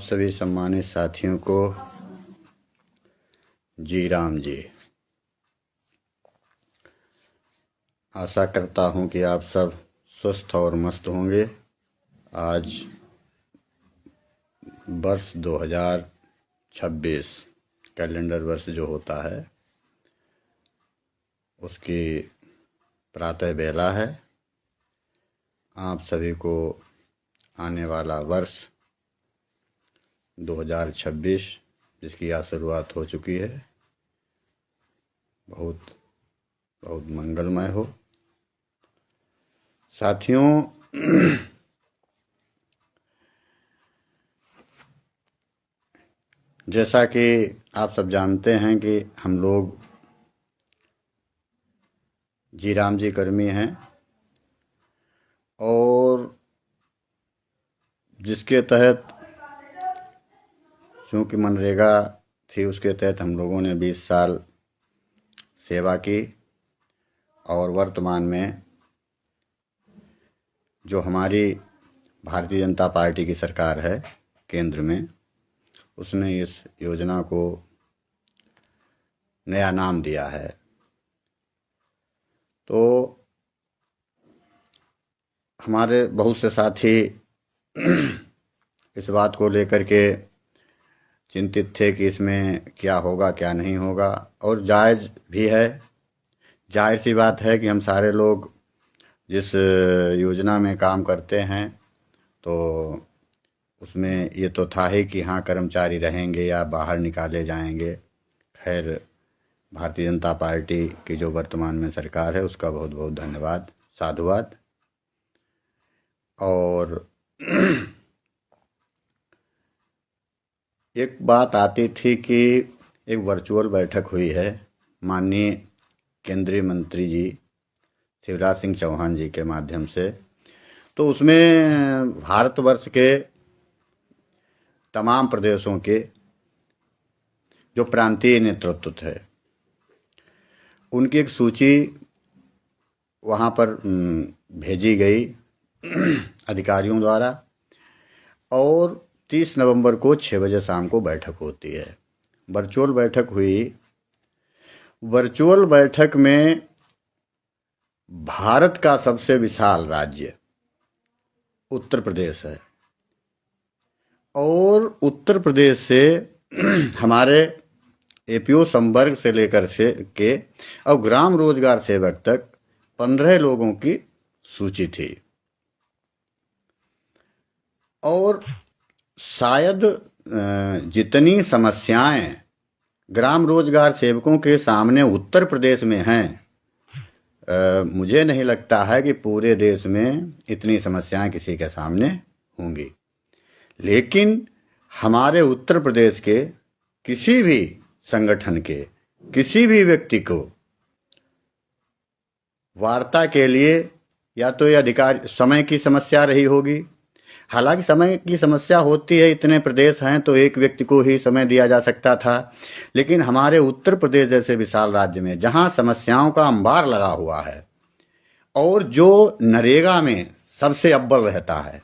आप सभी सम्मानित साथियों को जी राम जी। आशा करता हूं कि आप सब स्वस्थ और मस्त होंगे। आज वर्ष 2026 कैलेंडर वर्ष जो होता है उसकी प्रातः बेला है। आप सभी को आने वाला वर्ष 2026 जिसकी आज शुरुआत हो चुकी है बहुत बहुत मंगलमय हो। साथियों, जैसा कि आप सब जानते हैं कि हम लोग जी राम जी कर्मी हैं और जिसके तहत चूँकि मनरेगा थी उसके तहत हम लोगों ने 20 साल सेवा की और वर्तमान में जो हमारी भारतीय जनता पार्टी की सरकार है केंद्र में, उसने इस योजना को नया नाम दिया है। तो हमारे बहुत से साथी इस बात को लेकर के चिंतित थे कि इसमें क्या होगा क्या नहीं होगा, और जायज़ भी है। जाहिर सी बात है कि हम सारे लोग जिस योजना में काम करते हैं तो उसमें ये तो था ही कि हाँ कर्मचारी रहेंगे या बाहर निकाले जाएंगे। खैर, भारतीय जनता पार्टी की जो वर्तमान में सरकार है उसका बहुत बहुत धन्यवाद, साधुवाद। और एक बात आती थी कि एक वर्चुअल बैठक हुई है माननीय केंद्रीय मंत्री जी शिवराज सिंह चौहान जी के माध्यम से, तो उसमें भारतवर्ष के तमाम प्रदेशों के जो प्रांतीय नेतृत्व थे उनकी एक सूची वहाँ पर भेजी गई अधिकारियों द्वारा, और 30 नवंबर को 6 बजे शाम को बैठक होती है। वर्चुअल बैठक हुई। वर्चुअल बैठक में भारत का सबसे विशाल राज्य उत्तर प्रदेश है और उत्तर प्रदेश से हमारे एपीओ संवर्ग से लेकर से के और ग्राम रोजगार सेवक तक 15 लोगों की सूची थी। और शायद जितनी समस्याएं ग्राम रोजगार सेवकों के सामने उत्तर प्रदेश में हैं, मुझे नहीं लगता है कि पूरे देश में इतनी समस्याएं किसी के सामने होंगी। लेकिन हमारे उत्तर प्रदेश के किसी भी संगठन के किसी भी व्यक्ति को वार्ता के लिए या तो ये अधिकार समय की समस्या रही होगी। हालांकि समय की समस्या होती है, इतने प्रदेश हैं तो एक व्यक्ति को ही समय दिया जा सकता था, लेकिन हमारे उत्तर प्रदेश जैसे विशाल राज्य में जहां समस्याओं का अंबार लगा हुआ है और जो नरेगा में सबसे अव्वल रहता है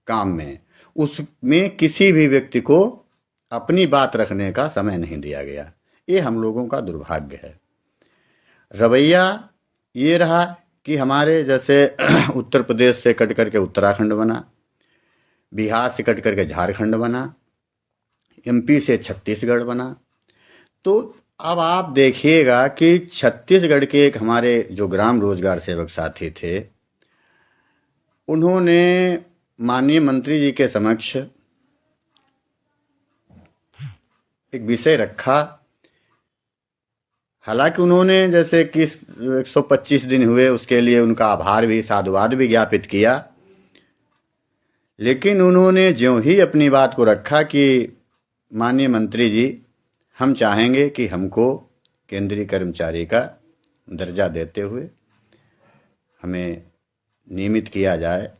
काम में, उसमें किसी भी व्यक्ति को अपनी बात रखने का समय नहीं दिया गया। ये हम लोगों का दुर्भाग्य है। रवैया ये रहा कि हमारे जैसे उत्तर प्रदेश से कट करके उत्तराखंड बना, बिहार से कट करके झारखंड बना, एमपी से छत्तीसगढ़ बना। तो अब आप देखिएगा कि छत्तीसगढ़ के एक हमारे जो ग्राम रोजगार सेवक साथी थे, उन्होंने माननीय मंत्री जी के समक्ष एक विषय रखा। हालांकि उन्होंने जैसे कि 125 दिन हुए उसके लिए उनका आभार भी, साधुवाद भी ज्ञापित किया, लेकिन उन्होंने ज्यों ही अपनी बात को रखा कि माननीय मंत्री जी, हम चाहेंगे कि हमको केंद्रीय कर्मचारी का दर्जा देते हुए हमें नियमित किया जाए,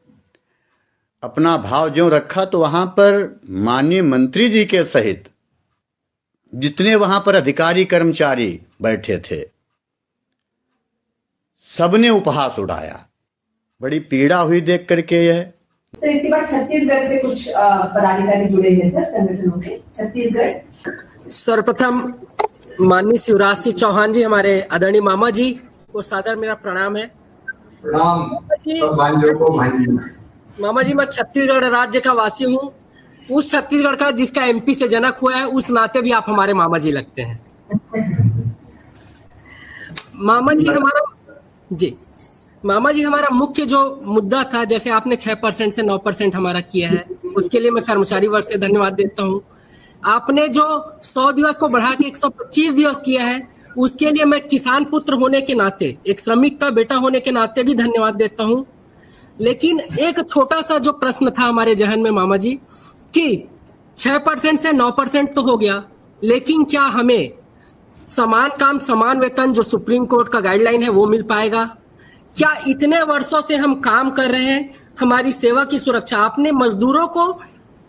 अपना भाव ज्यों रखा, तो वहाँ पर माननीय मंत्री जी के सहित जितने वहाँ पर अधिकारी कर्मचारी बैठे थे सबने उपहास उड़ाया। बड़ी पीड़ा हुई देख करके यह सर इसके बाद छत्तीसगढ़ से कुछ पदाधिकारी जुड़े हैं सर संगठनों के छत्तीसगढ़। सर्वप्रथम माननीय शिवराज सिंह चौहान जी, हमारे आदरणीय मामा जी को सादर मेरा प्रणाम है। मामा जी, मैं छत्तीसगढ़ राज्य का वासी हूँ, उस छत्तीसगढ़ का जिसका एमपी से जनक हुआ है, उस नाते भी आप हमारे मामा जी लगते हैं। मामा जी हमारा मुख्य जो मुद्दा था, जैसे आपने 6% से 9% हमारा किया है, उसके लिए मैं कर्मचारी वर्ग से धन्यवाद देता हूँ। आपने जो 100 दिवस को बढ़ा के 125 दिवस किया है, उसके लिए मैं किसान पुत्र होने के नाते, एक श्रमिक का बेटा होने के नाते भी धन्यवाद देता हूँ। लेकिन एक छोटा सा जो प्रश्न था हमारे जहन में मामा जी, कि 6% से 9% तो हो गया, लेकिन क्या हमें समान काम समान वेतन जो सुप्रीम कोर्ट का गाइडलाइन है वो मिल पाएगा? क्या इतने वर्षों से हम काम कर रहे हैं, हमारी सेवा की सुरक्षा, आपने मजदूरों को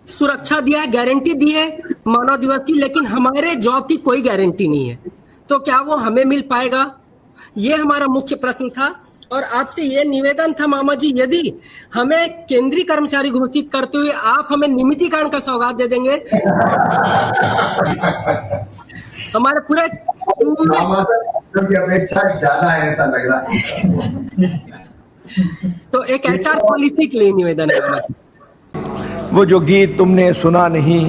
सुरक्षा दिया है, गारंटी दी है मानव दिवस की, लेकिन हमारे जॉब की कोई गारंटी नहीं है, तो क्या वो हमें मिल पाएगा? ये हमारा मुख्य प्रश्न था। और आपसे ये निवेदन था मामा जी, यदि हमें केंद्रीय कर्मचारी घोषित करते हुए आप हमें नियमितीकरण का सौगात दे देंगे, हमारे पूरे की अपेक्षा ज्यादा है ऐसा लग रहा है। तो एक HR पॉलिसी के लिए निवेदन है मामा जी। वो जो गीत तुमने सुना नहीं,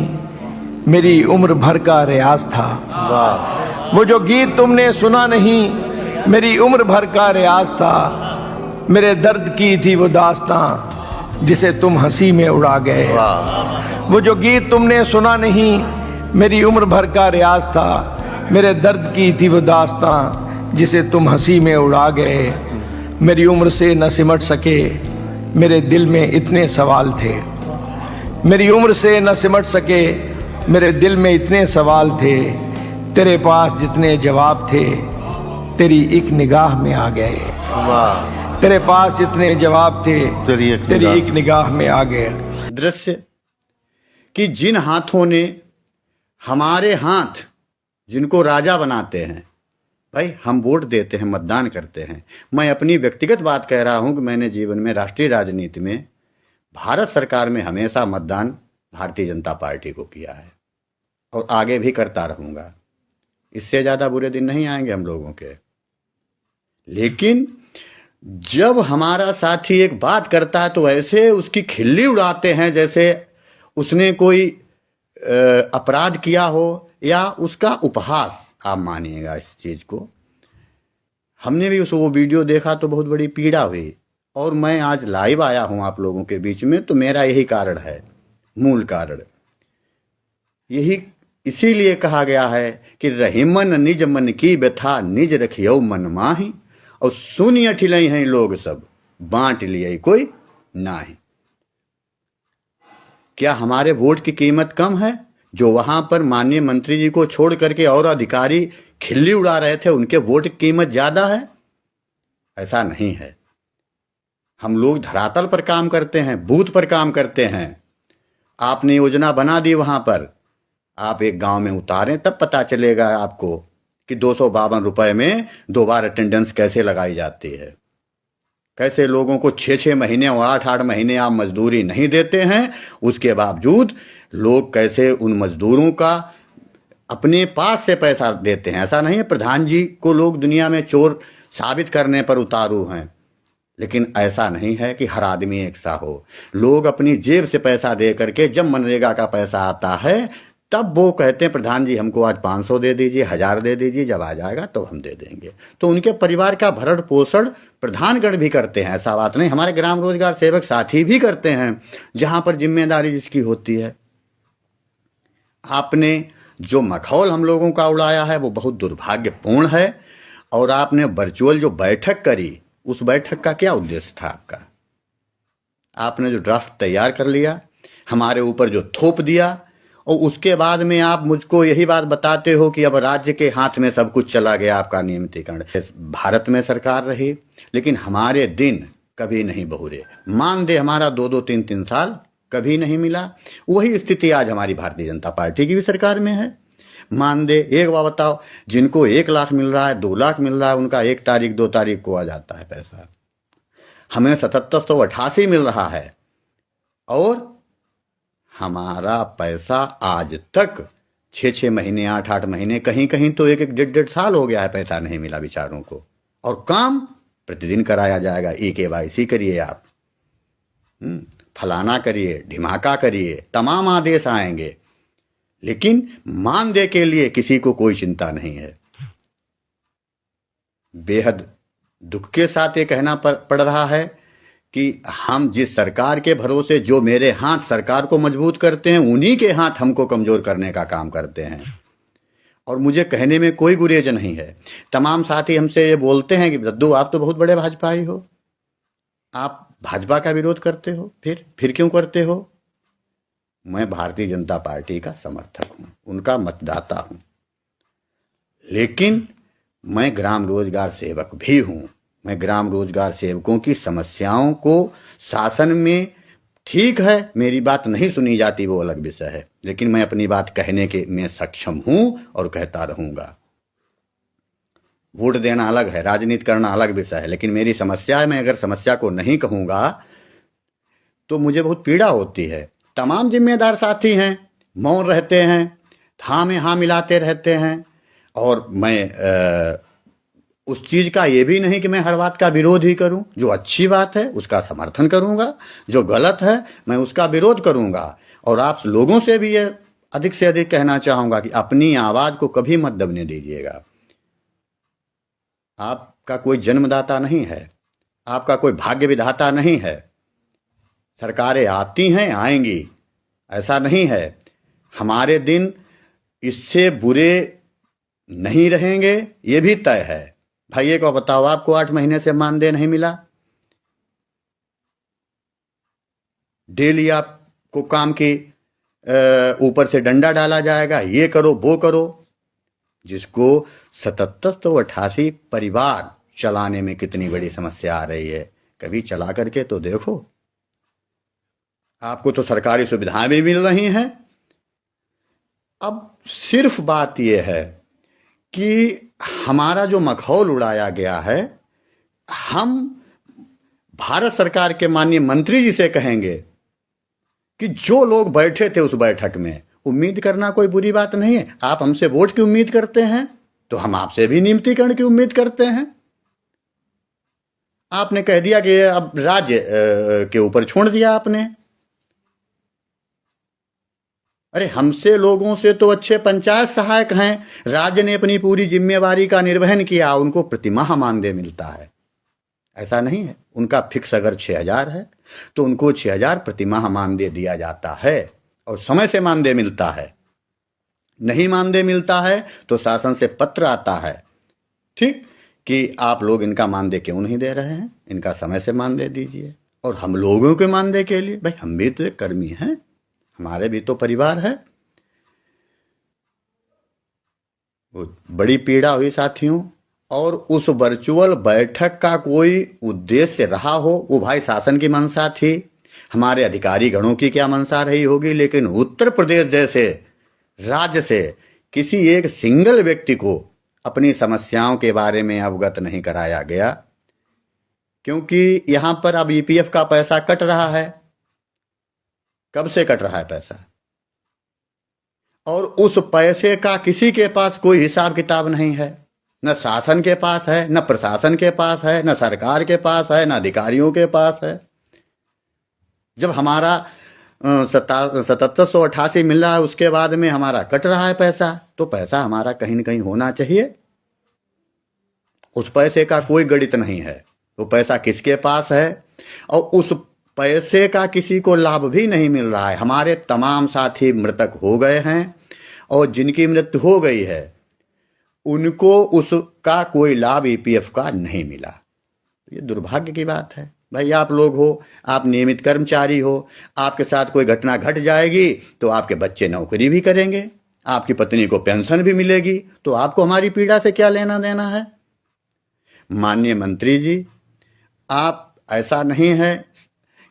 मेरी उम्र भर का रियाज था। वो जो गीत तुमने सुना नहीं, मेरी उम्र भर का रियाज था। मेरे दर्द की थी वो दास्तां, जिसे तुम हंसी में उड़ा गए। वो जो गीत तुमने सुना नहीं, मेरी उम्र भर का रियाज था। मेरे दर्द की थी वो दास्तां, जिसे तुम हंसी में उड़ा गए। मेरी उम्र से न सिमट सके, मेरे दिल में इतने सवाल थे। मेरी उम्र से न सिमट सके, मेरे दिल में इतने सवाल थे। तेरे पास जितने जवाब थे, तेरी एक निगाह में आ गए। तेरे पास जितने जवाब थे, तेरी एक निगाह में आ गए। दृश्य कि जिन हाथों ने हमारे हाथ, जिनको राजा बनाते हैं, भाई हम वोट देते हैं, मतदान करते हैं। मैं अपनी व्यक्तिगत बात कह रहा हूं कि मैंने जीवन में राष्ट्रीय राजनीति में, भारत सरकार में हमेशा मतदान भारतीय जनता पार्टी को किया है और आगे भी करता रहूंगा। इससे ज़्यादा बुरे दिन नहीं आएंगे हम लोगों के। लेकिन जब हमारा साथी एक बात करता है तो ऐसे उसकी खिल्ली उड़ाते हैं जैसे उसने कोई अपराध किया हो या उसका उपहास, आप मानिएगा इस चीज़ को। हमने भी वो वीडियो देखा तो बहुत बड़ी पीड़ा हुई, और मैं आज लाइव आया हूं आप लोगों के बीच में, तो मेरा यही कारण है, मूल कारण यही। इसीलिए कहा गया है कि रहीमन निज मन की व्यथा, निज रखियो मन माही, और सुनिय अठिलई हैं लोग सब, बांट लिए कोई नाही। क्या हमारे वोट की कीमत कम है? जो वहां पर माननीय मंत्री जी को छोड़ करके और अधिकारी खिल्ली उड़ा रहे थे, उनके वोट की कीमत ज्यादा है? ऐसा नहीं है। हम लोग धरातल पर काम करते हैं, बूथ पर काम करते हैं। आपने योजना बना दी, वहां पर आप एक गांव में उतारें, तब पता चलेगा आपको कि 252 रुपए में 2 बार अटेंडेंस कैसे लगाई जाती है। कैसे लोगों को 6-6 महीने और 8-8 महीने आप मजदूरी नहीं देते हैं, उसके बावजूद लोग कैसे उन मजदूरों का अपने पास से पैसा देते हैं। ऐसा नहीं है प्रधान जी को लोग दुनिया में चोर साबित करने पर उतारू हैं, लेकिन ऐसा नहीं है कि हर आदमी एक सा हो। लोग अपनी जेब से पैसा दे करके, जब मनरेगा का पैसा आता है तब वो कहते हैं प्रधान जी हमको आज 500 दे दीजिए, 1000 दे दीजिए, जब आ जाएगा तो हम दे देंगे। तो उनके परिवार का भरण पोषण प्रधानगण भी करते हैं, ऐसा बात नहीं। हमारे ग्राम रोजगार सेवक साथी भी करते हैं, जहां पर जिम्मेदारी जिसकी होती है। आपने जो मखौल हम लोगों का उड़ाया है वो बहुत दुर्भाग्यपूर्ण है। और आपने वर्चुअल जो बैठक करी, उस बैठक का क्या उद्देश्य था आपका? आपने जो ड्राफ्ट तैयार कर लिया, हमारे ऊपर जो थोप दिया, और उसके बाद में आप मुझको यही बात बताते हो कि अब राज्य के हाथ में सब कुछ चला गया, आपका नियमितीकरण। भारत में सरकार रही, लेकिन हमारे दिन कभी नहीं बहुरे। मानदेय हमारा 2-2, 3-3 साल कभी नहीं मिला। वही स्थिति आज हमारी भारतीय जनता पार्टी की भी सरकार में है। मानदेय एक बार बताओ, जिनको 1 लाख मिल रहा है, 2 लाख मिल रहा है, उनका 1 तारीख 2 तारीख को आ जाता है पैसा। हमें 7788 मिल रहा है, और हमारा पैसा आज तक 6-6 महीने 8-8 महीने कहीं कहीं तो 1-1 डेढ़ साल हो गया है पैसा नहीं मिला बेचारों को, और काम प्रतिदिन कराया जाएगा। KYC करिए आप, फलाना करिए, ढिमाका करिए, तमाम आदेश आएंगे, लेकिन मानदेय के लिए किसी को कोई चिंता नहीं है। बेहद दुख के साथ ये कहना पड़ रहा है कि हम जिस सरकार के भरोसे, जो मेरे हाथ सरकार को मजबूत करते हैं, उन्हीं के हाथ हमको कमजोर करने का काम करते हैं। और मुझे कहने में कोई गुरेज नहीं है। तमाम साथी हमसे ये बोलते हैं कि दद्दू आप तो बहुत बड़े भाजपाई हो, आप भाजपा का विरोध करते हो, फिर क्यों करते हो? मैं भारतीय जनता पार्टी का समर्थक हूं, उनका मतदाता हूं, लेकिन मैं ग्राम रोजगार सेवक भी हूं। मैं ग्राम रोजगार सेवकों की समस्याओं को शासन में, ठीक है मेरी बात नहीं सुनी जाती वो अलग विषय है, लेकिन मैं अपनी बात कहने के में सक्षम हूं और कहता रहूंगा। वोट देना अलग है, राजनीति करना अलग विषय है, लेकिन मेरी समस्या है, मैं अगर समस्या को नहीं कहूंगा तो मुझे बहुत पीड़ा होती है। तमाम जिम्मेदार साथी हैं, मौन रहते हैं, हाँ में हाँ मिलाते रहते हैं, और मैं उस चीज का ये भी नहीं कि मैं हर बात का विरोध ही करूं। जो अच्छी बात है उसका समर्थन करूंगा, जो गलत है मैं उसका विरोध करूंगा। और आप लोगों से भी ये अधिक से अधिक कहना चाहूंगा कि अपनी आवाज को कभी मत दबने दीजिएगा। आपका कोई जन्मदाता नहीं है, आपका कोई भाग्य विधाता नहीं है। सरकारें आती हैं, आएंगी, ऐसा नहीं है। हमारे दिन इससे बुरे नहीं रहेंगे, ये भी तय है। भाइये को बताओ, आपको 8 महीने से मानदेय नहीं मिला, डेली आपको काम की ऊपर से डंडा डाला जाएगा, ये करो वो करो, जिसको 7788 परिवार चलाने में कितनी बड़ी समस्या आ रही है। कभी चला करके तो देखो। आपको तो सरकारी सुविधाएं भी मिल रही हैं। अब सिर्फ बात यह है कि हमारा जो मखौल उड़ाया गया है, हम भारत सरकार के माननीय मंत्री जी से कहेंगे कि जो लोग बैठे थे उस बैठक में, उम्मीद करना कोई बुरी बात नहीं है। आप हमसे वोट की उम्मीद करते हैं तो हम आपसे भी नियमितीकरण की उम्मीद करते हैं। आपने कह दिया कि अब राज्य के ऊपर छोड़ दिया आपने। अरे हमसे लोगों से तो अच्छे पंचायत सहायक हैं। राज्य ने अपनी पूरी जिम्मेवारी का निर्वहन किया, उनको प्रतिमाह मानदेय मिलता है। ऐसा नहीं है, उनका फिक्स अगर 6000 है तो उनको 6000 प्रतिमाह मानदेय दिया जाता है और समय से मानदेय मिलता है। नहीं मानदेय मिलता है तो शासन से पत्र आता है, ठीक, कि आप लोग इनका मानदेय क्यों नहीं दे रहे हैं, इनका समय से मानदेय दीजिए। और हम लोगों के मानदेय के लिए, भाई हम भी तो एक कर्मी हैं, हमारे भी तो परिवार है। बड़ी पीड़ा हुई साथियों। और उस वर्चुअल बैठक का कोई उद्देश्य रहा हो, वो भाई शासन की मंशा थी, हमारे अधिकारी गणों की क्या मंशा रही होगी, लेकिन उत्तर प्रदेश जैसे राज्य से किसी एक सिंगल व्यक्ति को अपनी समस्याओं के बारे में अवगत नहीं कराया गया। क्योंकि यहां पर अब EPF का पैसा कट रहा है। कब से कट रहा है पैसा, और उस पैसे का किसी के पास कोई हिसाब किताब नहीं है। न शासन के पास है, न प्रशासन के पास है, न सरकार के पास है, न अधिकारियों के पास है। जब हमारा 7788 मिल रहा है, उसके बाद में हमारा कट रहा है पैसा, तो पैसा हमारा कहीं न कहीं होना चाहिए। उस पैसे का कोई गणित नहीं है, वो पैसा किसके पास है, और उस पैसे का किसी को लाभ भी नहीं मिल रहा है। हमारे तमाम साथी मृतक हो गए हैं, और जिनकी मृत्यु हो गई है उनको उसका कोई लाभ EPF का नहीं मिला। ये दुर्भाग्य की बात है। भाई आप लोग हो, आप नियमित कर्मचारी हो, आपके साथ कोई घटना घट जाएगी तो आपके बच्चे नौकरी भी करेंगे, आपकी पत्नी को पेंशन भी मिलेगी, तो आपको हमारी पीड़ा से क्या लेना देना है। माननीय मंत्री जी, आप ऐसा नहीं है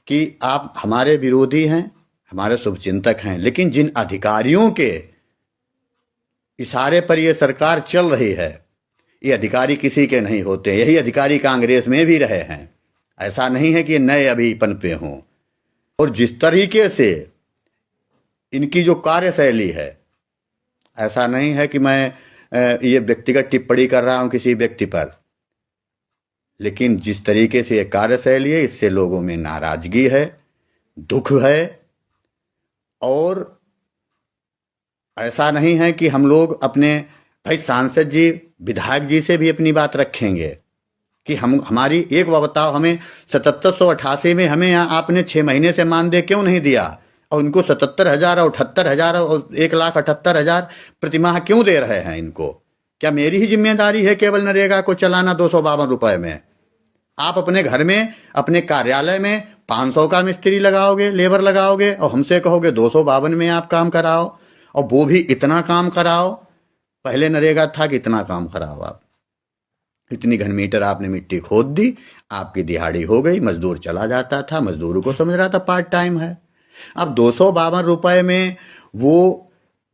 कि आप हमारे विरोधी हैं, हमारे शुभचिंतक हैं, लेकिन जिन अधिकारियों के इशारे पर यह सरकार चल रही है, ये अधिकारी किसी के नहीं होते। यही अधिकारी कांग्रेस में भी रहे हैं। ऐसा नहीं है कि ये नए अभी पनपे हों। और जिस तरीके से इनकी जो कार्यशैली है, ऐसा नहीं है कि मैं ये व्यक्तिगत टिप्पणी कर रहा हूं किसी व्यक्ति पर, लेकिन जिस तरीके से ये कार्यशैली है, इससे लोगों में नाराजगी है, दुख है। और ऐसा नहीं है कि हम लोग अपने भाई सांसद जी, विधायक जी से भी अपनी बात रखेंगे कि हमारी एक बात बताओ, हमें 7788 में हमें यहाँ आपने 6 महीने से मानदेय क्यों नहीं दिया, और उनको 77,000 और 78,000 और 1,78,000 प्रतिमाह क्यों दे रहे हैं इनको? क्या मेरी ही जिम्मेदारी है केवल नरेगा को चलाना 252 रुपए में? आप अपने घर में, अपने कार्यालय में 500 का मिस्त्री लगाओगे, लेबर लगाओगे, और हमसे कहोगे 252 में आप काम कराओ, और वो भी इतना काम कराओ। पहले नरेगा था कि इतना काम कराओ आप, इतनी घन मीटर आपने मिट्टी खोद दी, आपकी दिहाड़ी हो गई, मजदूर चला जाता था, मजदूरों को समझ रहा था पार्ट टाइम है। अब 252 रुपए में वो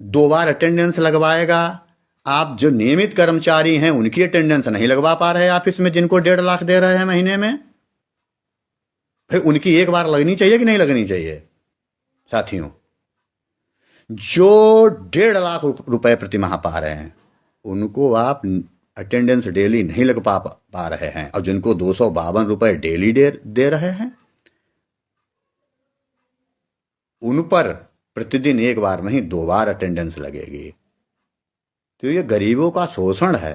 2 बार अटेंडेंस लगवाएगा। आप जो नियमित कर्मचारी हैं उनकी अटेंडेंस नहीं लगवा पा रहे ऑफिस में, जिनको 1.5 लाख दे रहे हैं महीने में, फिर उनकी एक बार लगनी चाहिए कि नहीं लगनी चाहिए? साथियों, जो 1.5 लाख रुपए प्रति माह पा रहे हैं उनको आप अटेंडेंस डेली नहीं लग पा रहे हैं, और जिनको 252 रुपए डेली दे रहे हैं उन पर प्रतिदिन एक बार नहीं 2 बार अटेंडेंस लगेगी। तो ये गरीबों का शोषण है।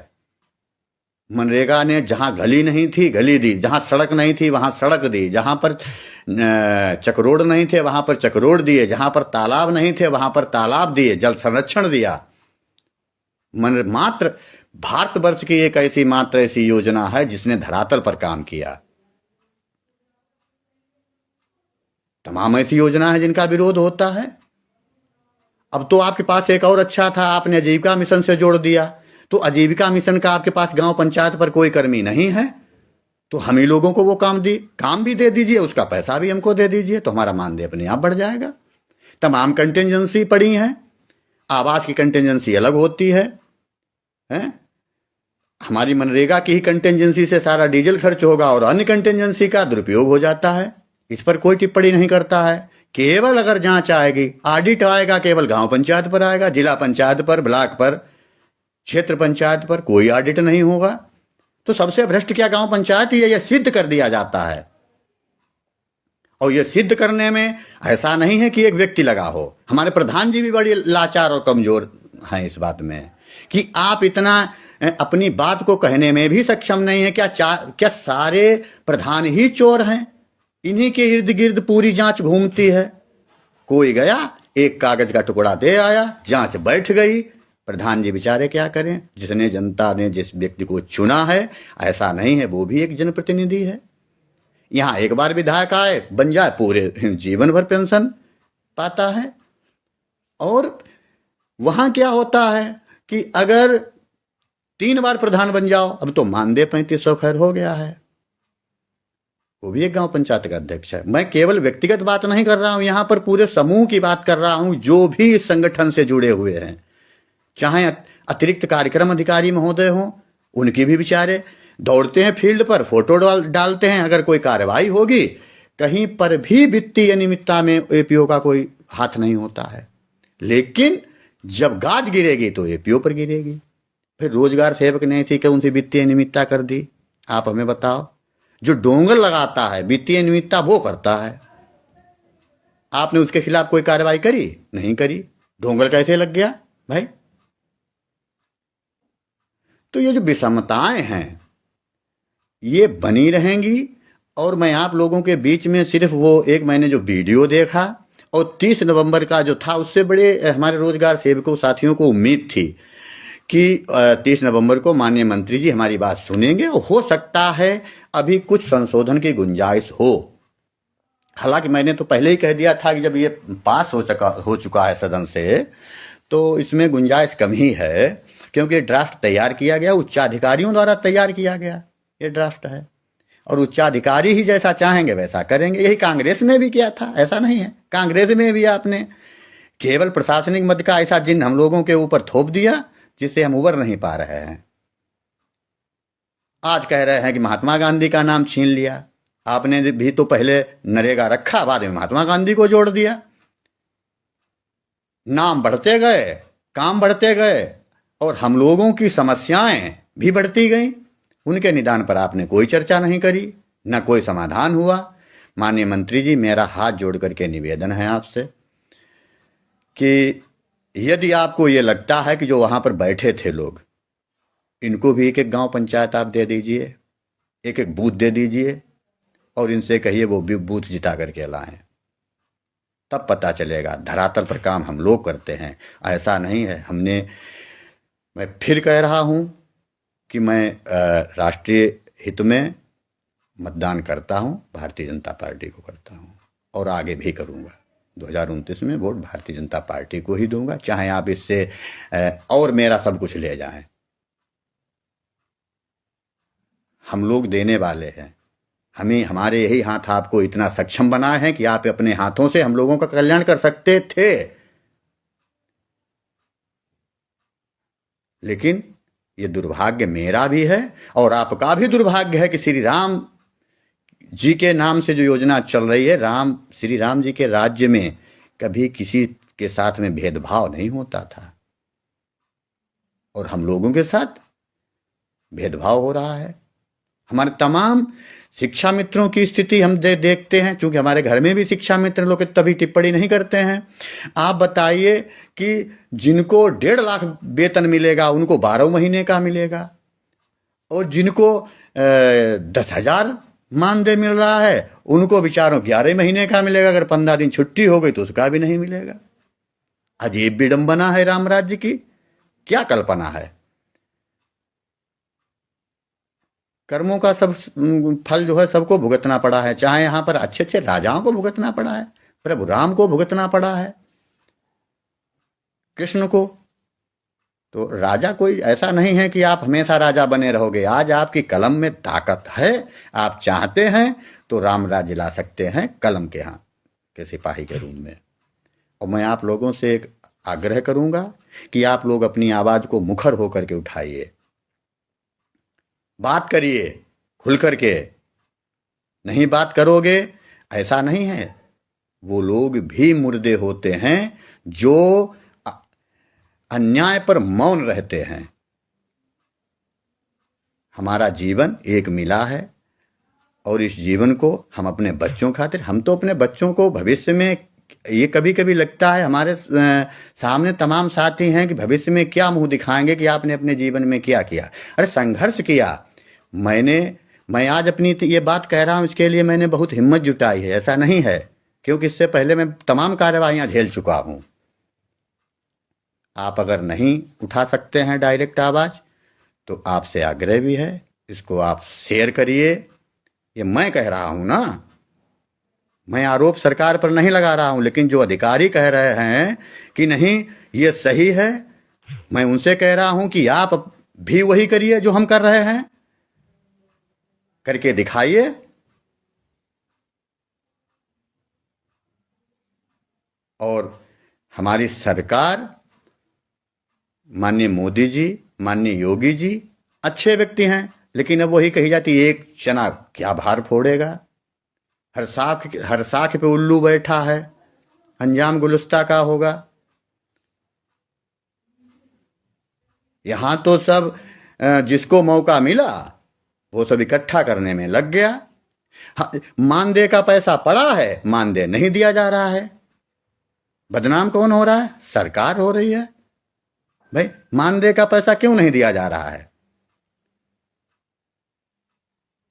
मनरेगा ने जहां गली नहीं थी गली दी, जहां सड़क नहीं थी वहां सड़क दी, जहां पर चक्रोड नहीं थे वहां पर चक्रोड दिए, जहां पर तालाब नहीं थे वहां पर तालाब दिए, जल संरक्षण दिया। मात्र भारतवर्ष की एक ऐसी योजना है जिसने धरातल पर काम किया। तमाम ऐसी योजना है जिनका विरोध होता है। अब तो आपके पास एक और अच्छा था, आपने आजीविका मिशन से जोड़ दिया। तो आजीविका मिशन का आपके पास गांव पंचायत पर कोई कर्मी नहीं है, तो हम ही लोगों को वो काम भी दे दीजिए, उसका पैसा भी हमको दे दीजिए, तो हमारा मानदेय अपने आप बढ़ जाएगा। तमाम कंटिजेंसी पड़ी है, आवास की कंटिजेंसी अलग होती है, हैं? हमारी मनरेगा की ही कंटिजेंसी से सारा डीजल खर्च होगा और अन्य कंटिजेंसी का दुरुपयोग हो जाता है। इस पर कोई टिप्पणी नहीं करता है। केवल अगर जांच आएगी, ऑडिट आएगा, केवल गांव पंचायत पर आएगा, जिला पंचायत पर, ब्लॉक पर, क्षेत्र पंचायत पर कोई ऑडिट नहीं होगा। तो सबसे भ्रष्ट क्या गांव पंचायत ही है, यह सिद्ध कर दिया जाता है। और यह सिद्ध करने में ऐसा नहीं है कि एक व्यक्ति लगा हो। हमारे प्रधान जी भी बड़ी लाचार और कमजोर हैं इस बात में कि आप इतना अपनी बात को कहने में भी सक्षम नहीं है। क्या सारे प्रधान ही चोर हैं? इन्हीं के इर्द गिर्द पूरी जांच घूमती है। कोई गया, एक कागज का टुकड़ा दे आया, जांच बैठ गई। प्रधान जी बेचारे क्या करें? जिसने जनता ने जिस व्यक्ति को चुना है, ऐसा नहीं है वो भी एक जनप्रतिनिधि है। यहां एक बार विधायक आए बन जाए, पूरे जीवन भर पेंशन पाता है। और वहां क्या होता है कि अगर 3 बार प्रधान बन जाओ, अब तो मानदेय 3500 खैर हो गया है, वो भी एक गांव पंचायत का अध्यक्ष है। मैं केवल व्यक्तिगत बात नहीं कर रहा हूं, यहां पर पूरे समूह की बात कर रहा हूं जो भी इस संगठन से जुड़े हुए हैं। चाहे अतिरिक्त कार्यक्रम अधिकारी महोदय हों, उनकी भी बेचारे दौड़ते हैं फील्ड पर, फोटो डालते हैं। अगर कोई कार्रवाई होगी, कहीं पर भी वित्तीय अनियमितता में एपीओ का कोई हाथ नहीं होता है। लेकिन जब गाज गिरेगी तो एपीओ पर गिरेगी। फिर रोजगार सेवक ने ऐसी कौन सी वित्तीय अनियमितता कर दी? आप हमें बताओ। जो डोंगर लगाता है, वित्तीय अनियमितता वो करता है। आपने उसके खिलाफ कोई कार्रवाई करी? नहीं करी। डोंगर कैसे लग गया भाई? तो ये जो विषमताएं हैं ये बनी रहेंगी। और मैं आप लोगों के बीच में सिर्फ वो एक मैंने जो वीडियो देखा और 30 नवंबर का जो था, उससे बड़े हमारे रोजगार सेवकों साथियों को उम्मीद थी कि 30 नवंबर को माननीय मंत्री जी हमारी बात सुनेंगे और हो सकता है अभी कुछ संशोधन की गुंजाइश हो। हालांकि मैंने तो पहले ही कह दिया था कि जब ये पास हो चुका है सदन से, तो इसमें गुंजाइश कम ही है, क्योंकि ड्राफ्ट तैयार किया गया, उच्चाधिकारियों द्वारा तैयार किया गया ये ड्राफ्ट है, और उच्चाधिकारी ही जैसा चाहेंगे वैसा करेंगे। यही कांग्रेस ने भी किया था, ऐसा नहीं है। कांग्रेस में भी आपने केवल प्रशासनिक मद का ऐसा जिन हम लोगों के ऊपर थोप दिया जिससे हम उबर नहीं पा रहे हैं। आज कह रहे हैं कि महात्मा गांधी का नाम छीन लिया। आपने भी तो पहले नरेगा रखा, बाद में महात्मा गांधी को जोड़ दिया। नाम बढ़ते गए, काम बढ़ते गए और हम लोगों की समस्याएं भी बढ़ती गईं। उनके निदान पर आपने कोई चर्चा नहीं करी, न कोई समाधान हुआ। माननीय मंत्री जी, मेरा हाथ जोड़ करके निवेदन है आपसे कि यदि आपको ये लगता है कि जो वहां पर बैठे थे लोग, इनको भी एक एक गांव पंचायत आप दे दीजिए, एक एक बूथ दे दीजिए और इनसे कहिए वो भी बूथ जिता करके लाएं। तब पता चलेगा धरातल पर काम हम लोग करते हैं, ऐसा नहीं है। मैं फिर कह रहा हूं कि मैं राष्ट्रीय हित में मतदान करता हूं, भारतीय जनता पार्टी को करता हूं और आगे भी करूंगा। 2029 में वोट भारतीय जनता पार्टी को ही दूंगा, चाहे आप इससे और मेरा सब कुछ ले जाएं। हम लोग देने वाले हैं, हमारे यही हाथ आपको इतना सक्षम बनाए हैं कि आप अपने हाथों से हम लोगों का कल्याण कर सकते थे। लेकिन ये दुर्भाग्य मेरा भी है और आपका भी दुर्भाग्य है कि श्री राम जी के नाम से जो योजना चल रही है, श्री राम जी के राज्य में कभी किसी के साथ में भेदभाव नहीं होता था और हम लोगों के साथ भेदभाव हो रहा है। हमारे तमाम शिक्षा मित्रों की स्थिति हम देखते हैं, चूंकि हमारे घर में भी शिक्षा मित्र लोग तभी टिप्पणी नहीं करते हैं। आप बताइए कि जिनको 1.5 लाख वेतन मिलेगा उनको 12 महीने का मिलेगा और जिनको 10,000 मानदेय मिल रहा है उनको बेचारों 11 महीने का मिलेगा। अगर 15 दिन छुट्टी हो गई तो उसका भी नहीं मिलेगा। अजीब विडंबना है राम राज्य की, क्या कल्पना है। कर्मों का सब फल जो है सबको भुगतना पड़ा है, चाहे यहां पर अच्छे अच्छे राजाओं को भुगतना पड़ा है, प्रभु राम को भुगतना पड़ा है, कृष्ण को। तो राजा कोई ऐसा नहीं है कि आप हमेशा राजा बने रहोगे। आज आपकी कलम में ताकत है, आप चाहते हैं तो राम राज्य ला सकते हैं कलम के हाथ के सिपाही के रूप में। और मैं आप लोगों से एक आग्रह करूंगा कि आप लोग अपनी आवाज को मुखर होकर के उठाइए, बात करिए खुल करके। नहीं बात करोगे, ऐसा नहीं है, वो लोग भी मुर्दे होते हैं जो अन्याय पर मौन रहते हैं। हमारा जीवन एक मिला है और इस जीवन को हम अपने बच्चों खातिर, हम तो अपने बच्चों को भविष्य में, ये कभी कभी लगता है हमारे सामने तमाम साथी हैं कि भविष्य में क्या मुंह दिखाएंगे कि आपने अपने जीवन में क्या किया। अरे संघर्ष किया। मैं आज अपनी ये बात कह रहा हूं, इसके लिए मैंने बहुत हिम्मत जुटाई है, ऐसा नहीं है, क्योंकि इससे पहले मैं तमाम कार्रवाइयां झेल चुका हूं। आप अगर नहीं उठा सकते हैं डायरेक्ट आवाज तो आपसे आग्रह भी है, इसको आप शेयर करिए। ये मैं कह रहा हूं ना, मैं आरोप सरकार पर नहीं लगा रहा हूं, लेकिन जो अधिकारी कह रहे हैं कि नहीं ये सही है, मैं उनसे कह रहा हूं कि आप भी वही करिए जो हम कर रहे हैं, करके दिखाइए। और हमारी सरकार, माननीय मोदी जी, माननीय योगी जी अच्छे व्यक्ति हैं, लेकिन अब वही कही जाती एक चना क्या भार फोड़ेगा। हर साख पे उल्लू बैठा है, अंजाम गुलस्ता का होगा। यहां तो सब जिसको मौका मिला वो सब इकट्ठा करने में लग गया। मानदेय का पैसा पड़ा है, मानदेय नहीं दिया जा रहा है। बदनाम कौन हो रहा है? सरकार हो रही है। भाई मानदेय का पैसा क्यों नहीं दिया जा रहा है?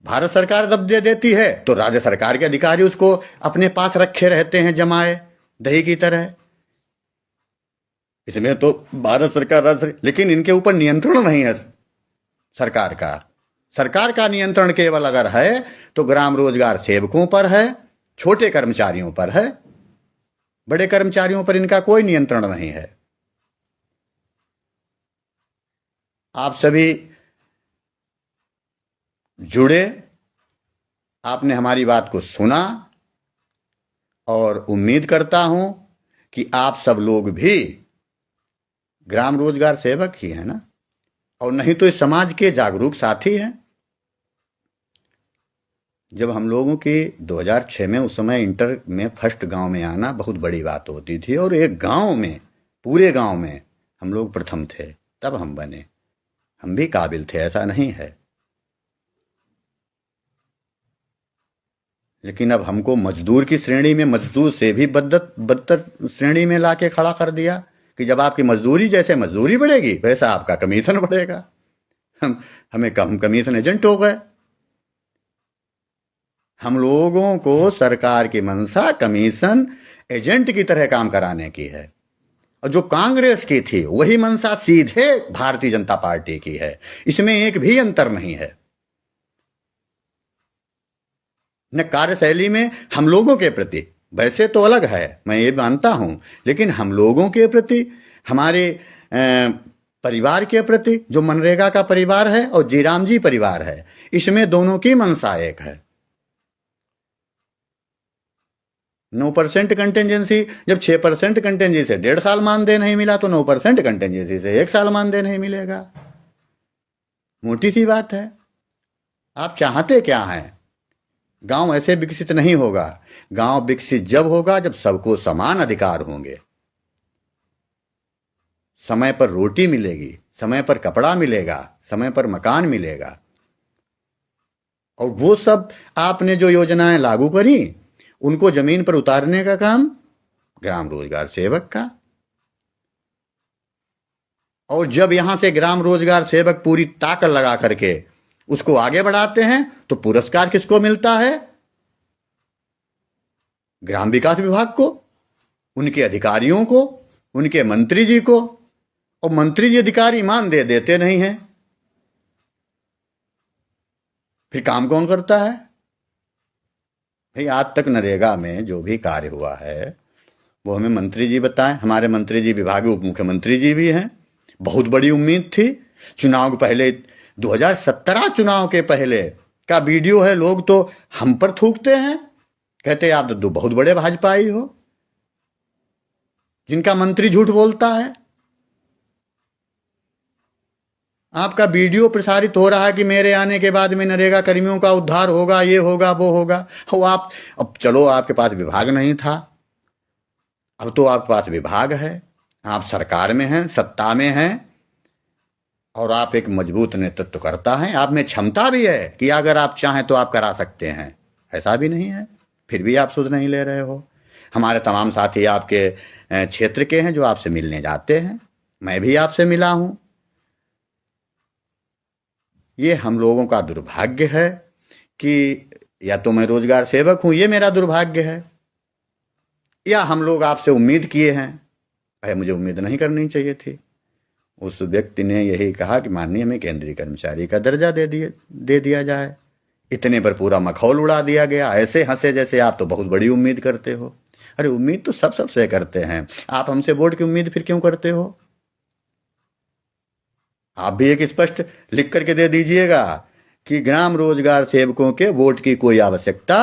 भारत सरकार जब दे देती है तो राज्य सरकार के अधिकारी उसको अपने पास रखे रहते हैं जमाए दही की तरह। इसमें तो भारत सरकार, लेकिन इनके ऊपर नियंत्रण नहीं है सरकार का। सरकार का नियंत्रण केवल अगर है तो ग्राम रोजगार सेवकों पर है, छोटे कर्मचारियों पर है, बड़े कर्मचारियों पर इनका कोई नियंत्रण नहीं है। आप सभी जुड़े, आपने हमारी बात को सुना और उम्मीद करता हूं कि आप सब लोग भी ग्राम रोजगार सेवक ही है ना, और नहीं तो इस समाज के जागरूक साथी हैं। जब हम लोगों की 2006 में, उस समय इंटर में फर्स्ट गांव में आना बहुत बड़ी बात होती थी, और एक गांव में, पूरे गांव में हम लोग प्रथम थे, तब हम बने। हम भी काबिल थे, ऐसा नहीं है, लेकिन अब हमको मजदूर की श्रेणी में, मजदूर से भी बदतर श्रेणी में लाके खड़ा कर दिया कि जब आपकी मजदूरी, जैसे मजदूरी बढ़ेगी वैसा आपका कमीशन बढ़ेगा। हमें कम कमीशन एजेंट हो गए। हम लोगों को सरकार की मंशा कमीशन एजेंट की तरह काम कराने की है, और जो कांग्रेस की थी वही मंशा सीधे भारतीय जनता पार्टी की है। इसमें एक भी अंतर नहीं है। न कार्यशैली में हम लोगों के प्रति, वैसे तो अलग है, मैं ये मानता हूं, लेकिन हम लोगों के प्रति, हमारे परिवार के प्रति, जो मनरेगा का परिवार है और जीराम जी परिवार है, इसमें दोनों की मंशा एक है। 9% कंटेंजेंसी, जब 6% कंटेंजेंसी से 1.5 साल मानदेय नहीं मिला, तो 9% कंटेंजेंसी से 1 साल मानदेय नहीं मिलेगा। मोटी सी बात है। आप चाहते क्या हैं? गांव ऐसे विकसित नहीं होगा। गांव विकसित जब होगा जब सबको समान अधिकार होंगे, समय पर रोटी मिलेगी, समय पर कपड़ा मिलेगा, समय पर मकान मिलेगा। और वो सब आपने जो योजनाएं लागू करी, उनको जमीन पर उतारने का काम ग्राम रोजगार सेवक का। और जब यहां से ग्राम रोजगार सेवक पूरी ताकत लगा करके उसको आगे बढ़ाते हैं, तो पुरस्कार किसको मिलता है? ग्राम विकास विभाग को, उनके अधिकारियों को, उनके मंत्री जी को। और मंत्री जी अधिकारी मान दे देते नहीं हैं, फिर काम कौन करता है? भाई, आज तक नरेगा में जो भी कार्य हुआ है वो हमें मंत्री जी बताएं। हमारे मंत्री जी विभागीय उप मुख्यमंत्री जी भी हैं। बहुत बड़ी उम्मीद थी। चुनाव के पहले, 2017 चुनाव के पहले का वीडियो है, लोग तो हम पर थूकते हैं, कहते आप तो बहुत बड़े भाजपाई हो, जिनका मंत्री झूठ बोलता है। आपका वीडियो प्रसारित हो रहा है कि मेरे आने के बाद में नरेगा कर्मियों का उद्धार होगा, ये होगा, वो होगा। वो आप, अब चलो, आपके पास विभाग नहीं था, अब तो आपके पास विभाग है, आप सरकार में हैं, सत्ता में हैं, और आप एक मजबूत नेतृत्व करता है। आप में क्षमता भी है कि अगर आप चाहें तो आप करा सकते हैं। ऐसा भी नहीं है, फिर भी आप सुध नहीं ले रहे हो। हमारे तमाम साथी आपके क्षेत्र के हैं जो आपसे मिलने जाते हैं, मैं भी आपसे मिला हूं। ये हम लोगों का दुर्भाग्य है कि या तो मैं रोजगार सेवक हूं, ये मेरा दुर्भाग्य है, या हम लोग आपसे उम्मीद किए हैं। अरे, मुझे उम्मीद नहीं करनी चाहिए थी। उस व्यक्ति ने यही कहा कि माननीय, हमें केंद्रीय कर्मचारी का दर्जा दे दिया जाए। इतने पर पूरा मखौल उड़ा दिया गया। ऐसे हंसे जैसे आप तो बहुत बड़ी उम्मीद करते हो। अरे, उम्मीद तो सब सबसे करते हैं। आप हमसे वोट की उम्मीद फिर क्यों करते हो? आप भी एक स्पष्ट लिख करके दे दीजिएगा कि ग्राम रोजगार सेवकों के वोट की कोई आवश्यकता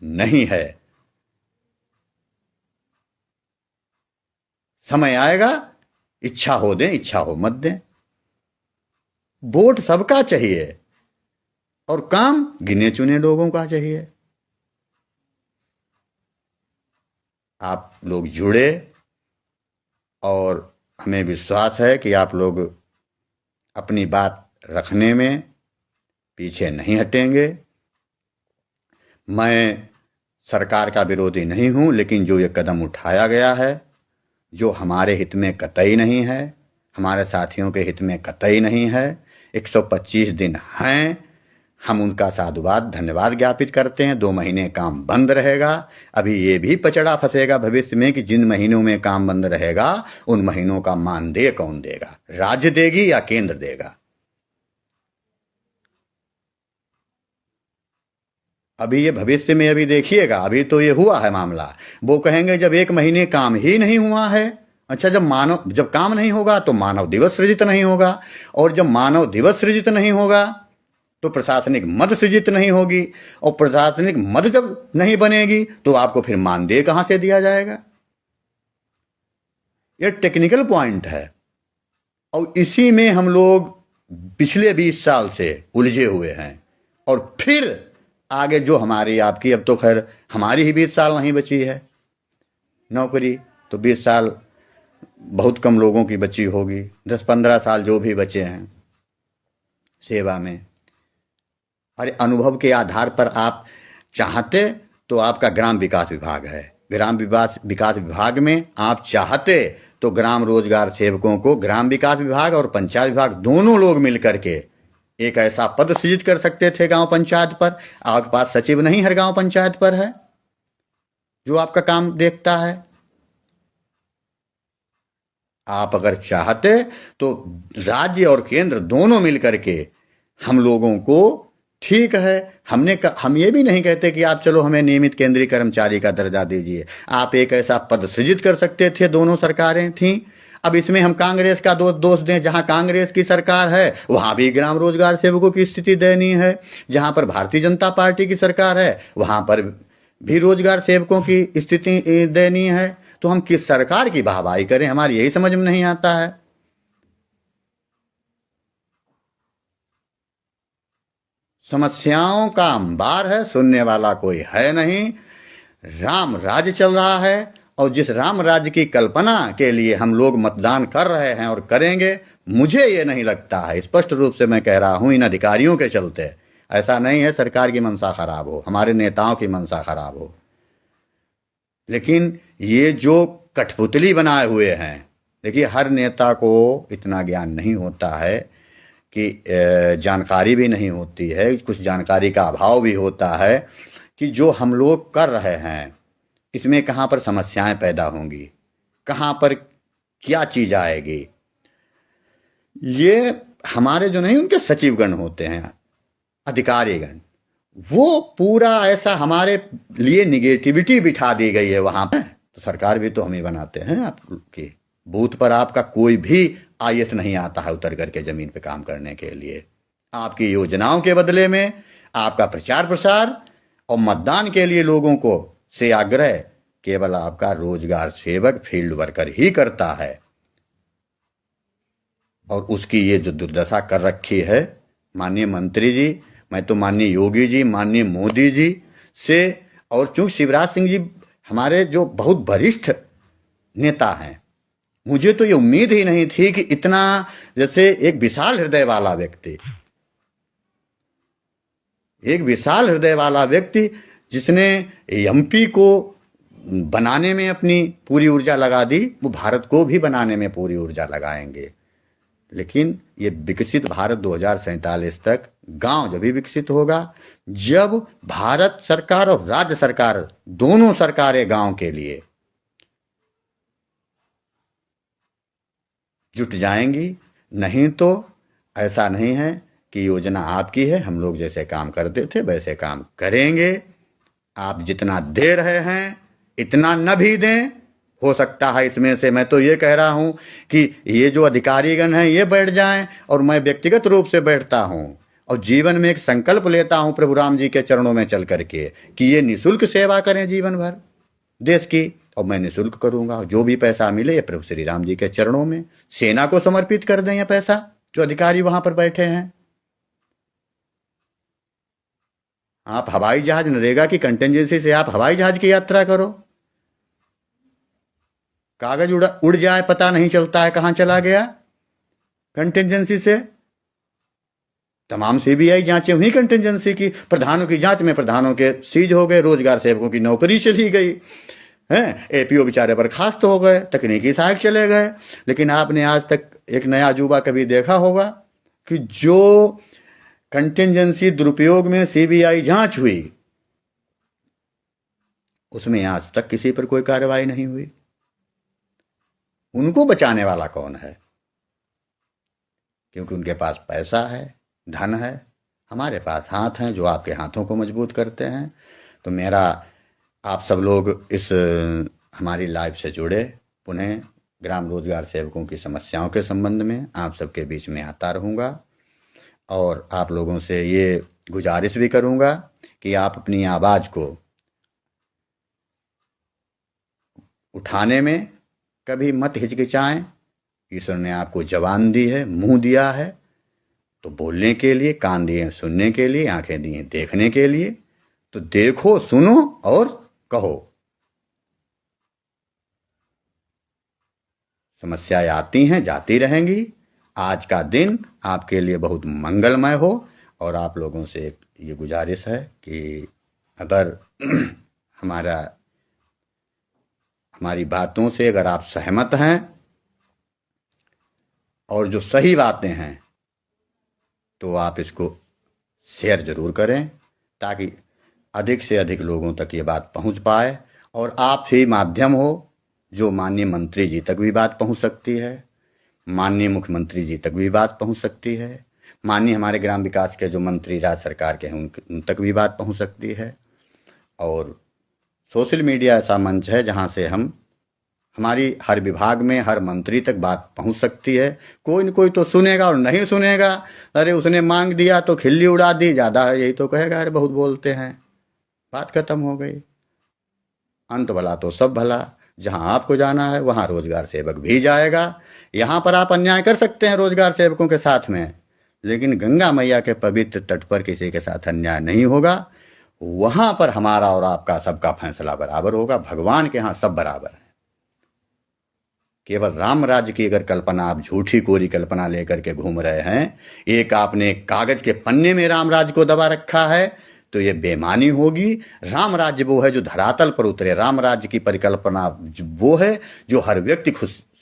नहीं है। समय आएगा, इच्छा हो दें, इच्छा हो मत दें। वोट सबका चाहिए और काम गिने चुने लोगों का चाहिए। आप लोग जुड़े, और हमें विश्वास है कि आप लोग अपनी बात रखने में पीछे नहीं हटेंगे। मैं सरकार का विरोधी नहीं हूं, लेकिन जो ये कदम उठाया गया है, जो हमारे हित में कतई नहीं है, हमारे साथियों के हित में कतई नहीं है। 125 दिन हैं, हम उनका साधुवाद, धन्यवाद ज्ञापित करते हैं। 2 महीने काम बंद रहेगा। अभी ये भी पचड़ा फंसेगा भविष्य में कि जिन महीनों में काम बंद रहेगा उन महीनों का मानदेय कौन देगा, राज्य देगी या केंद्र देगा। अभी ये भविष्य में, अभी देखिएगा, अभी तो ये हुआ है मामला। वो कहेंगे जब 1 महीने काम ही नहीं हुआ है। अच्छा, जब काम नहीं होगा तो मानव दिवस सृजित नहीं होगा, और जब मानव दिवस सृजित नहीं होगा तो प्रशासनिक मद सृजित नहीं होगी, और प्रशासनिक मद जब नहीं बनेगी तो आपको फिर मानदेय कहां से दिया जाएगा? यह टेक्निकल पॉइंट है, और इसी में हम लोग पिछले 20 साल से उलझे हुए हैं। और फिर आगे जो हमारी आपकी, अब तो खैर हमारी ही 20 साल नहीं बची है नौकरी, तो 20 साल बहुत कम लोगों की बची होगी, 10-15 साल जो भी बचे हैं सेवा में। अरे अनुभव के आधार पर आप चाहते तो आपका ग्राम विकास विभाग है, ग्राम विकास विभाग में आप चाहते तो ग्राम रोजगार सेवकों को ग्राम विकास विभाग और पंचायत विभाग दोनों लोग मिलकर के एक ऐसा पद सृजित कर सकते थे गांव पंचायत पर। आपके पास सचिव नहीं हर गांव पंचायत पर है जो आपका काम देखता है। आप अगर चाहते तो राज्य और केंद्र दोनों मिलकर के हम लोगों को, ठीक है, हम ये भी नहीं कहते कि आप चलो हमें नियमित केंद्रीय कर्मचारी का दर्जा दीजिए, आप एक ऐसा पद सृजित कर सकते थे, दोनों सरकारें थीं। अब इसमें हम कांग्रेस का दोष दें, जहां कांग्रेस की सरकार है वहां भी ग्राम रोजगार सेवकों की स्थिति दयनीय है, जहां पर भारतीय जनता पार्टी की सरकार है वहां पर भी रोजगार सेवकों की स्थिति दयनीय है। तो हम किस सरकार की वाहवाही करें, हमारी यही समझ में नहीं आता है। समस्याओं का अंबार है, सुनने वाला कोई है नहीं। राम राज्य चल रहा है और जिस राम राज्य की कल्पना के लिए हम लोग मतदान कर रहे हैं और करेंगे, मुझे ये नहीं लगता है, स्पष्ट रूप से मैं कह रहा हूं, इन अधिकारियों के चलते ऐसा नहीं है सरकार की मंशा खराब हो, हमारे नेताओं की मंशा खराब हो, लेकिन ये जो कठपुतली बनाए हुए हैं, देखिए हर नेता को इतना ज्ञान नहीं होता है कि जानकारी भी नहीं होती है, कुछ जानकारी का अभाव भी होता है कि जो हम लोग कर रहे हैं इसमें कहाँ पर समस्याएं पैदा होंगी, कहाँ पर क्या चीज आएगी। ये हमारे जो नहीं उनके सचिवगण होते हैं, अधिकारीगण, वो पूरा ऐसा हमारे लिए निगेटिविटी बिठा दी गई है वहां पर। तो सरकार भी तो हम ही बनाते हैं, आपकी बूथ पर आपका कोई भी आईएएस नहीं आता है उतर करके जमीन पे काम करने के लिए। आपकी योजनाओं के बदले में आपका प्रचार प्रसार और मतदान के लिए लोगों को से आग्रह केवल आपका रोजगार सेवक फील्ड वर्कर ही करता है। और उसकी ये जो दुर्दशा कर रखी है माननीय मंत्री जी, मैं तो माननीय योगी जी, माननीय मोदी जी से, और चूंकि शिवराज सिंह जी हमारे जो बहुत वरिष्ठ नेता हैं, मुझे तो ये उम्मीद ही नहीं थी कि इतना, जैसे एक विशाल हृदय वाला व्यक्ति, एक विशाल हृदय वाला व्यक्ति जिसने एमपी को बनाने में अपनी पूरी ऊर्जा लगा दी, वो भारत को भी बनाने में पूरी ऊर्जा लगाएंगे। लेकिन ये विकसित भारत 2047 तक गांव जब भी विकसित होगा, जब भारत सरकार और राज्य सरकार दोनों सरकारें गांव के लिए जुट जाएंगी। नहीं तो ऐसा नहीं है कि योजना आपकी है, हम लोग जैसे काम करते थे वैसे काम करेंगे। आप जितना दे रहे हैं इतना न भी दें, हो सकता है इसमें से, मैं तो ये कह रहा हूं कि ये जो अधिकारीगण हैं ये बैठ जाएं और मैं व्यक्तिगत रूप से बैठता हूं और जीवन में एक संकल्प लेता हूं प्रभु राम जी के चरणों में चल करके कि ये निःशुल्क सेवा करें जीवन भर देश की, और मैं निःशुल्क करूंगा। जो भी पैसा मिले ये प्रभु श्री राम जी के चरणों में, सेना को समर्पित कर दें ये पैसा जो अधिकारी वहां पर बैठे हैं। आप हवाई जहाज, नरेगा की कंटेंजेंसी से आप हवाई जहाज की यात्रा करो, कागज उड़ जाए पता नहीं चलता है कहां चला गया। कंटेंजेंसी से तमाम सीबीआई जांचें हुई कंटेंजेंसी की, प्रधानों की जांच में प्रधानों के सीज हो गए, रोजगार सेवकों की नौकरी चली गई हैं, एपीओ बेचारे बर्खास्त हो गए, तकनीकी सहायक चले गए। लेकिन आपने आज तक एक नया अजूबा कभी देखा होगा कि जो कंटेंजेंसी दुरुपयोग में सीबीआई जांच हुई उसमें आज तक किसी पर कोई कार्रवाई नहीं हुई। उनको बचाने वाला कौन है? क्योंकि उनके पास पैसा है, धन है, हमारे पास हाथ हैं जो आपके हाथों को मजबूत करते हैं। तो मेरा आप सब लोग इस हमारी लाइव से जुड़े, पुनः ग्राम रोजगार सेवकों की समस्याओं के संबंध में आप सबके बीच में आता रहूँगा और आप लोगों से ये गुजारिश भी करूँगा कि आप अपनी आवाज़ को उठाने में कभी मत हिचकिचाएं। ईश्वर ने आपको जबान दी है, मुंह दिया है, तो बोलने के लिए, कान दिए सुनने के लिए, आंखें दी हैं देखने के लिए। तो देखो, सुनो और कहो। समस्याएं आती हैं, जाती रहेंगी। आज का दिन आपके लिए बहुत मंगलमय हो। और आप लोगों से ये गुजारिश है कि अगर हमारी बातों से अगर आप सहमत हैं और जो सही बातें हैं तो आप इसको शेयर जरूर करें, ताकि अधिक से अधिक लोगों तक ये बात पहुंच पाए और आप ही माध्यम हो जो माननीय मंत्री जी तक भी बात पहुंच सकती है, माननीय मुख्यमंत्री जी तक भी बात पहुंच सकती है, माननीय हमारे ग्राम विकास के जो मंत्री राज्य सरकार के हैं उन तक भी बात पहुंच सकती है। और सोशल मीडिया ऐसा मंच है जहां से हमारी हर विभाग में हर मंत्री तक बात पहुंच सकती है। कोई न कोई तो सुनेगा और नहीं सुनेगा, अरे उसने मांग दिया तो खिल्ली उड़ा दी, ज़्यादा है यही तो कहेगा, अरे बहुत बोलते हैं, बात खत्म हो गई। अंत भला तो सब भला। जहां आपको जाना है वहां रोजगार सेवक भी जाएगा। यहां पर आप अन्याय कर सकते हैं रोजगार सेवकों के साथ में, लेकिन गंगा मैया के पवित्र तट पर किसी के साथ अन्याय नहीं होगा। वहां पर हमारा और आपका सबका फैसला बराबर होगा। भगवान के यहाँ सब बराबर है। केवल राम राज्य की अगर कल्पना, आप झूठी कोरी कल्पना लेकर के घूम रहे हैं, एक आपने कागज के पन्ने में राम राज्य को दबा रखा है, तो ये बेमानी होगी। राम राज्य वो है जो धरातल पर उतरे। राम राज्य की परिकल्पना वो है जो हर व्यक्ति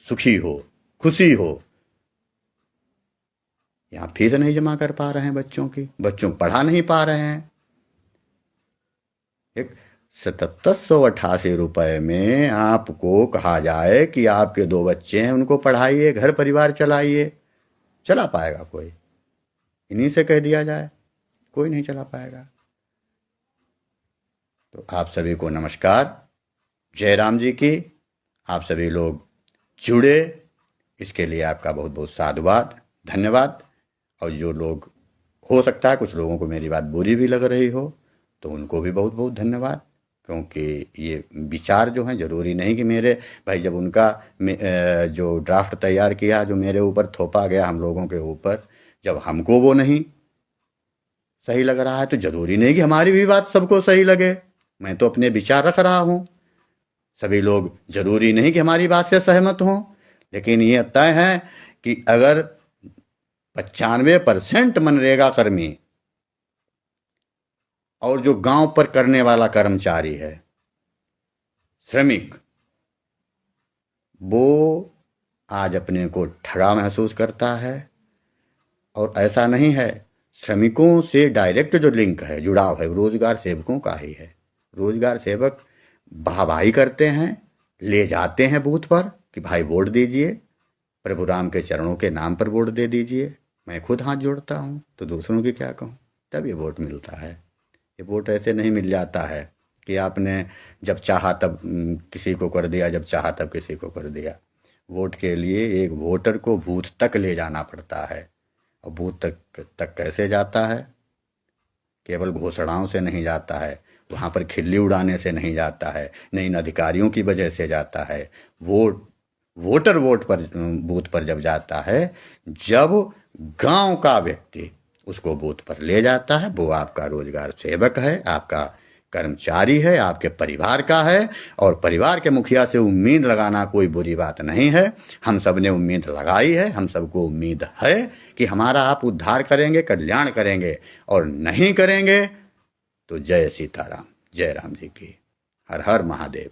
सुखी हो, खुशी हो। यहां फीस नहीं जमा कर पा रहे हैं बच्चों को पढ़ा नहीं पा रहे हैं। एक 7788 रुपए में आपको कहा जाए कि आपके 2 बच्चे हैं, उनको पढ़ाइए, घर परिवार चलाइए, चला पाएगा कोई? इन्हीं से कह दिया जाए, कोई नहीं चला पाएगा। तो आप सभी को नमस्कार, जय राम जी की। आप सभी लोग जुड़े, इसके लिए आपका बहुत बहुत साधुवाद, धन्यवाद। और जो लोग, हो सकता है कुछ लोगों को मेरी बात बुरी भी लग रही हो, तो उनको भी बहुत बहुत धन्यवाद। क्योंकि ये विचार जो हैं, जरूरी नहीं कि मेरे भाई, जब उनका जो ड्राफ्ट तैयार किया, जो मेरे ऊपर थोपा गया हम लोगों के ऊपर, जब हमको वो नहीं सही लग रहा है, तो जरूरी नहीं कि हमारी भी बात सबको सही लगे। मैं तो अपने विचार रख रहा हूं। सभी लोग जरूरी नहीं कि हमारी बात से सहमत हों, लेकिन ये तय है कि अगर 95% मनरेगा कर्मी और जो गांव पर करने वाला कर्मचारी है, श्रमिक, वो आज अपने को ठगा महसूस करता है। और ऐसा नहीं है, श्रमिकों से डायरेक्ट जो लिंक है, जुड़ाव है, रोजगार सेवकों का ही है। रोजगार सेवक वाहवाही करते हैं, ले जाते हैं बूथ पर कि भाई वोट दीजिए, प्रभु राम के चरणों के नाम पर वोट दे दीजिए। मैं खुद हाथ जोड़ता हूँ, तो दूसरों की क्या कहूँ। तब ये वोट मिलता है। ये वोट ऐसे नहीं मिल जाता है कि आपने जब चाहा तब किसी को कर दिया, जब चाहा तब किसी को कर दिया। वोट के लिए एक वोटर को बूथ तक ले जाना पड़ता है। और बूथ तक कैसे जाता है? केवल घोषणाओं से नहीं जाता है, वहाँ पर खिल्ली उड़ाने से नहीं जाता है, नहीं इन अधिकारियों की वजह से जाता है। वोटर वोट पर, बूथ पर जब जाता है, जब गांव का व्यक्ति उसको बूथ पर ले जाता है, वो आपका रोजगार सेवक है, आपका कर्मचारी है, आपके परिवार का है। और परिवार के मुखिया से उम्मीद लगाना कोई बुरी बात नहीं है। हम सब ने उम्मीद लगाई है, हम सबको उम्मीद है कि हमारा आप उद्धार करेंगे, कल्याण करेंगे। और नहीं करेंगे तो जय सीताराम, जय राम जी की। हर हर महादेव।